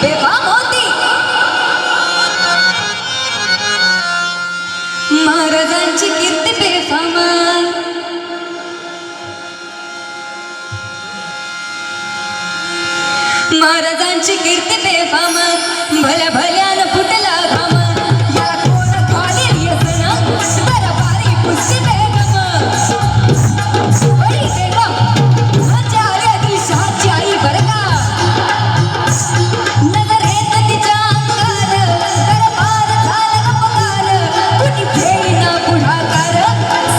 बेफाम होती. महाराजांची कीर्ती बेफाम. महाराजांची कीर्ती बेफाम. भल्या भल्यानं फुटला घाम. याला कोण खाली येतं दरबारी पुष्टी बेगम. बडी बेगम म्हणजे आर्यातील शहाची आई बरं का. नजर येत तिच्या अंगार दरबार झाला गपकार. कुणी घेईना पुढाकार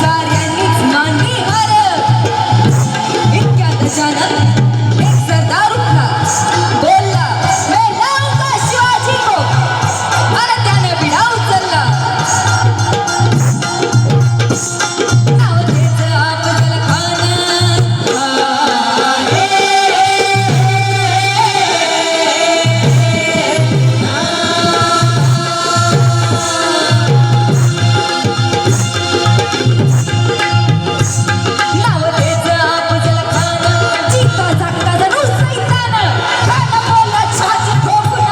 साऱ्यांनीच मांडली हार. इतक्यात अचानक एक सरदार उठला. बोलला मैं लाऊंगा शिवाजी को. अरे त्याने बिडा उचलला. नाव त्याचं अफजल खान. नाव त्याचं अफजल खान. चिता जागता जणू सैतान. खान बोलला छाती ठोकून.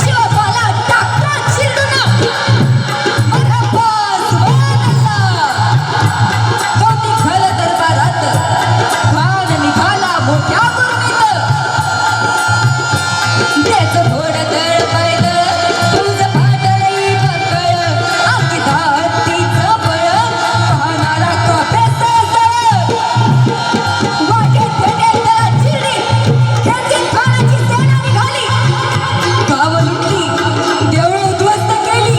शिवबाला टाकला चिरडून. मरहबा सुभानअल्लाह. कौतिक झालं दरबारात. खान निघाला मोठ्या गुरमीत. त्याचं घोडं तळपायलं. तुझं फाटलंय बकळ. अंकिता हत्तीचं बळ. खानाला कॉप्याचं जळ. वाटेत भेटेल त्याला चिरडी. खेचीत खानाची सेना निघाली. गावं लुटली. देवळं उद्ध्वस्त केली.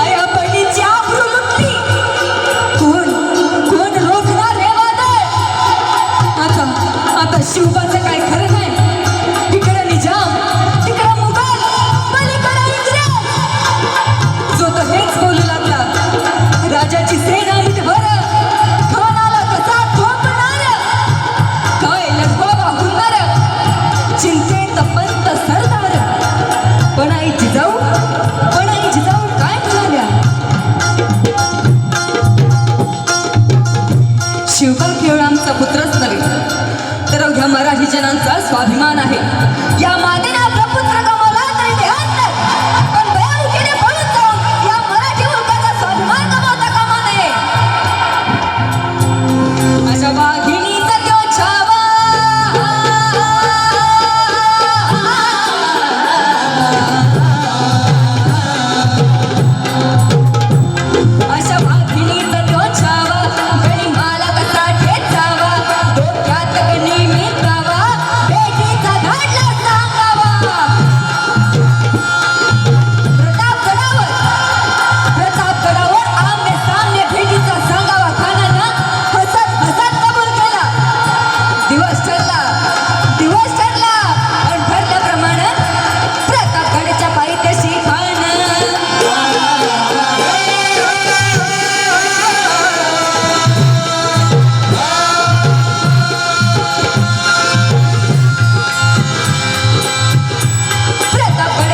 आया बहिणीची आबरू लुटली. कोण रोखणार हे वादळ. आता शिवबाचं काय खरं नाही. इकडं निजाम, तिकडं मुघल, पलीकडं इंग्रज. जो तो हेच बोलू लागला. राजाची सेना इथवर. खानाला कसा ठोकणार. काय लढवा वाहुणार. चिंतेत पंत सरदार. पण आई जिजाऊ काय म्हणाल्या. शिवबा केवळ आमचा पुत्रच नव्हे तर अवघ्या मराठी जनांचा स्वाभिमान